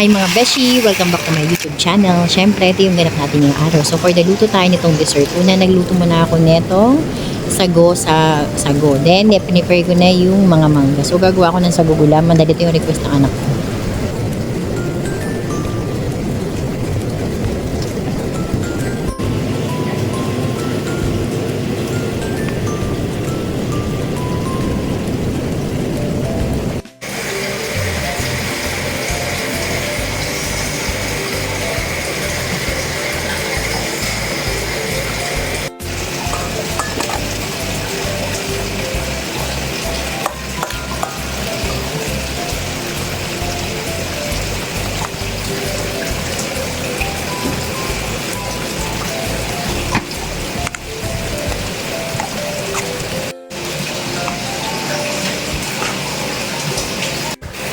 Hi mga beshi! Welcome back to my YouTube channel. Siyempre, ito yung ganap natin yung araw. So for the luto tayo nitong dessert. Una, nagluto muna ako netong sago sa sago. Then, pinipare ko na yung mga mangga. So gagawa ko ng sago ulam. Madali ito yung request ng anak ko.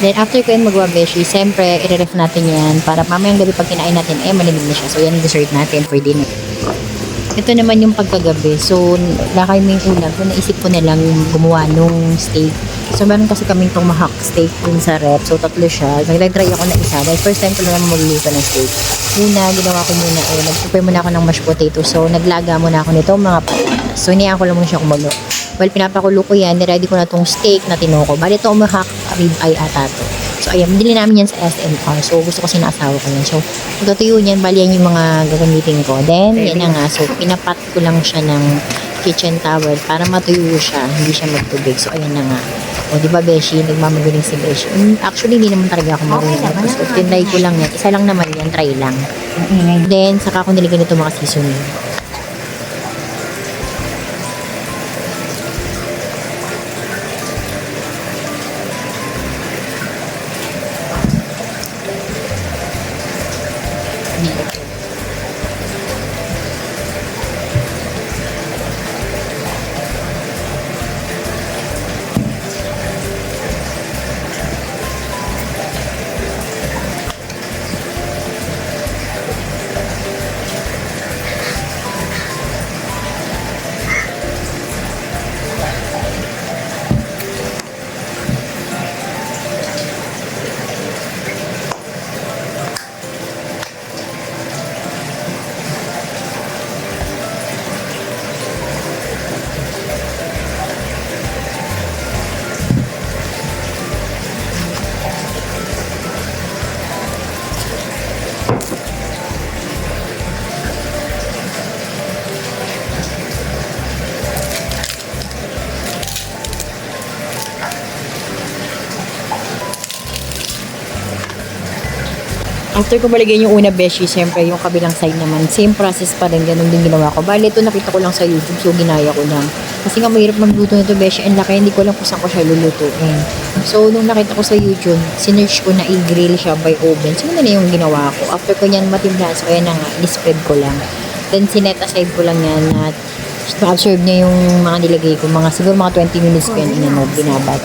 Then, after ko yan magwabeshi, siyempre, i-ref natin yan para mamayang gabi pag kinain natin, malamig na siya. So, yan yung dessert natin for dinner. Ito naman yung pagkagabi. So, lakay mo yung ulam. So, naisip ko na lang gumawa nung steak. So, meron kasi kaming tomahawk steak dun sa rep. So, tatlo siya. Nag-try ako na isa. Dahil first time ko naman magluluto ng steak. Una, ginawa ko muna nag-prepare muna ako ng mashed potato. So, naglaga muna ako nito mga patatas. So, iniyaan ko lang muna siya kumulo. Well, pinapakulo ko yan. Niready ko na tong steak na tinuko. Bali, tomahawk rib eye ata to. So, ayan, bili namin yan sa SMR. So, gusto ko sinaasawa ko yan. So, pagkatuyo niyan, bali yan yung mga gagamitin ko. Then, yan na nga. So, pinapat ko lang siya ng kitchen towel para matuyo siya. Hindi siya magtubig. So, ayan na nga. O, di ba, Beshi? Nagmamagaling si Beshi. Actually, hindi naman talaga ako marunong. So, tinry ko lang yan. Isa lang naman yan. Try lang. Then, saka ako nilagyan ito mga seasoning. After ko baligyan yung una beshi, siyempre yung kabilang side naman, same process pa rin, ganun din ginawa ko. Bali, ito nakita ko lang sa YouTube, so ginaya ko lang. Kasi nga mahirap magluto nito beshi, and laki, hindi ko lang kung saan ko siya lulutuin. So, nung nakita ko sa YouTube, sinerch ko na i-grill siya by oven. So, na yung ginawa ko. After ko yan matimpla, so ayan na nga, i-spread ko lang. Then, sinet aside ko lang yan at ma-absorb niya yung mga nilagay ko. Siguro mga 20 minutes ko yan binabat.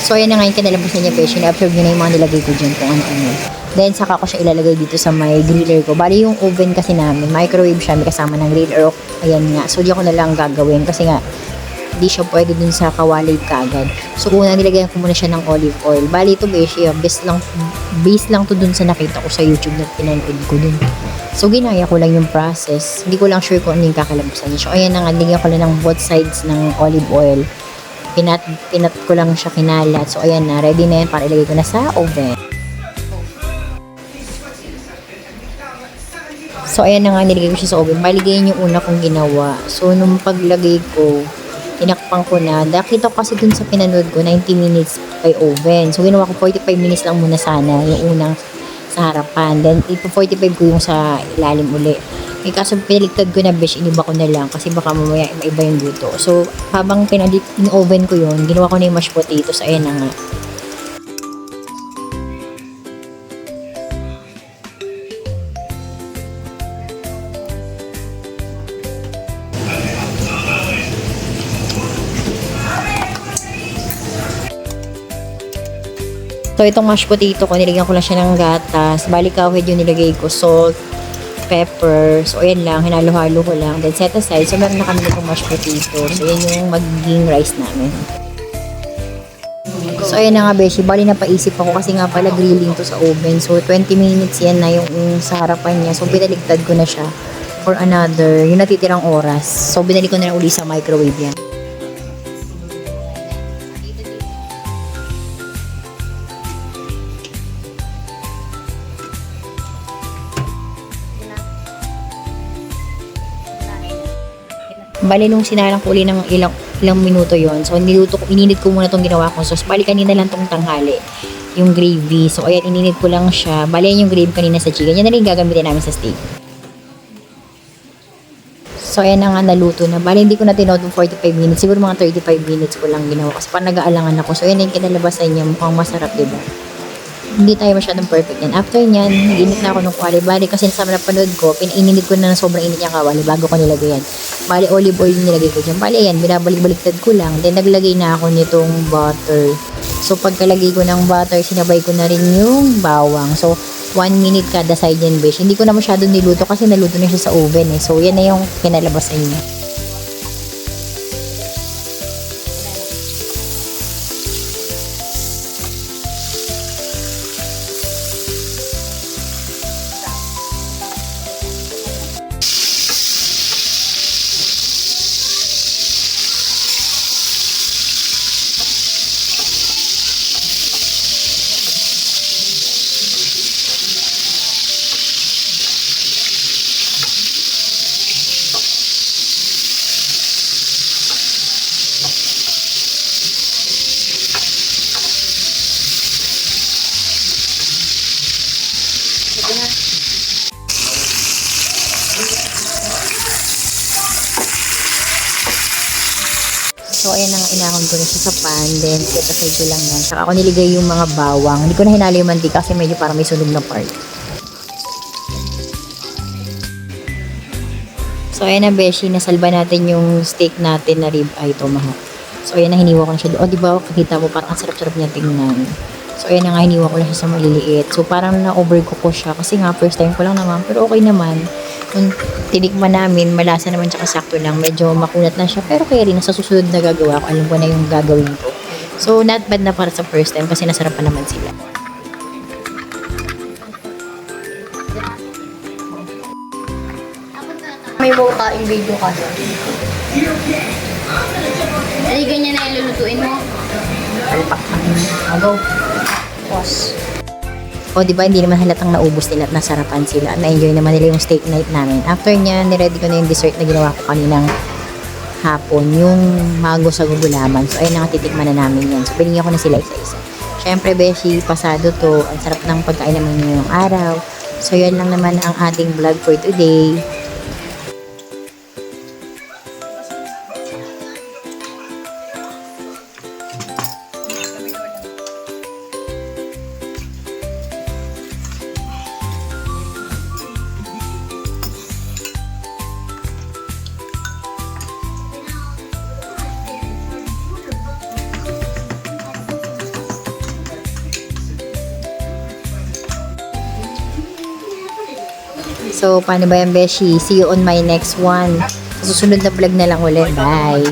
So, ayan na nga yung kinalabasan niya, beshi. Na-absorb nyo na yung mga nilagay ko dyan kung ano-ano. Then, saka ko siya ilalagay dito sa may griller ko. Bali, yung oven kasi namin, microwave siya, may kasama ng griller. Ayan nga. So, di ako na lang gagawin kasi nga, di siya pwede dun sa kawali kagad. So, una, nilagyan ko muna siya ng olive oil. Bali, ito, beshi, base lang to dun sa nakita ko sa YouTube na pinanood ko dun. So, ginaya ko lang yung process. Hindi ko lang sure kung ano yung kakalabasan niya. So, ayan na nga, nilagyan ko lang ng both sides ng olive oil. Pinat ko lang siya kinalat. So, ayan na. Ready na yan para ilagay ko na sa oven. So, ayan na nga. Nilagay ko siya sa oven. Maligayin yung una kong ginawa. So, nung paglagay ko, tinakpan ko na. Nakita ko kasi dun sa pinanood ko, 90 minutes by oven. So, ginawa ko 45 minutes lang muna sana. Yung unang sa harapan. Then, ito 45 ko yung sa ilalim uli. Eh, kaso pinaligtad ko na besh, iniba ko na lang kasi baka mamaya maiba yung luto. So, habang in-oven ko yun, ginawa ko na yung mashed potatoes. Ayan na nga. So, itong mashed potato ko, nilagyan ko lang siya ng gatas. Balik kawid yung nilagay ko, salt, pepper. So, ayan lang, hinalo-halo ko lang. Then, set aside. So, meron na kami itong mashed potato. So, yan yung magiging rice namin. So, ayan na nga, beshi. Bali, napaisip ako kasi nga pala grilling to sa oven. So, 20 minutes yan na yung sa harapan niya. So, binaligtad ko na siya for another, yung natitirang oras. So, binalik ko na lang uli sa microwave yan. Bali, nung sinalang ko uli ng ilang minuto yon. So, ininit ko muna itong ginawa kong sauce. Bali, kanina lang itong tanghali. Yung gravy. So, ayan, ininit ko lang siya. Bali, yan yung gravy kanina sa chicken. Yan na rin gagamitin namin sa steak. So, ayan na nga, naluto na. Bali, hindi ko na tinod 45 minutes. Siguro mga 35 minutes ko lang ginawa. Kasi parang nag-aalangan ako. So, ayan yung kinalabasan niya. Mukhang masarap, diba? Hindi tayo masyadong perfect yan. After nyan, nag-init na ako ng kawali. Bali, kasi sa napanood ko, pinainit ko na ng sobrang init yung kawali bago ko nilagay yan. Bali, olive oil yung nilagay ko dyan. Bali, ayan, binabalik-baliktad ko lang. Then, naglagay na ako nitong butter. So, pagkalagay ko ng butter, sinabay ko na rin yung bawang. So, 1 minute kada side yan, besh. Hindi ko na masyadong niluto kasi naluto na siya sa oven eh. So, yan na yung kinalabasan niya. So, ayan na nga, inahon ko na siya sa pan. Then, set aside ko lang yan. Saka ako niligay yung mga bawang. Hindi ko na hinalo yung mantika kasi medyo parang may sunog na part. So, ayan na, beshi. Nasalba natin yung steak natin na rib eye tomahawk. So, ayan na, hiniwa ko na siya doon. O, diba, kakita mo, parang ang sarap-sarap niya tingnan. So, ayan na nga, hiniwa ko lang siya sa maliliit. So, parang na-overcook ko siya. Kasi nga, first time ko lang naman. Pero okay naman. Kung tinikman namin, malasa naman tsaka sakto lang. Medyo makunat na siya. Pero kaya rin, sa susunod na gagawa ko, alam ko na yung gagawin ko. So, not bad na para sa first time kasi nasarapan naman sila. May buka in video ka doon. Ay, ganyan na ilulutuin mo. Palpak na. Go. Pause. O, diba, hindi naman halatang naubos nila at nasarapan sila. Na-enjoy naman nila yung steak night namin. After niya, niready ko na yung dessert na ginawa ko kaninang hapon. Yung mango sa gugulaman. So, ayun na, titikman na namin yan. So, binigyan ko na sila isa-isa. Syempre, beshi, pasado to. Ang sarap ng pagkain naman ngayong araw. So, yan lang naman ang ating vlog for today. So, paano ba yan, beshi? See you on my next one. Sa susunod na vlog na lang ulit. Bye!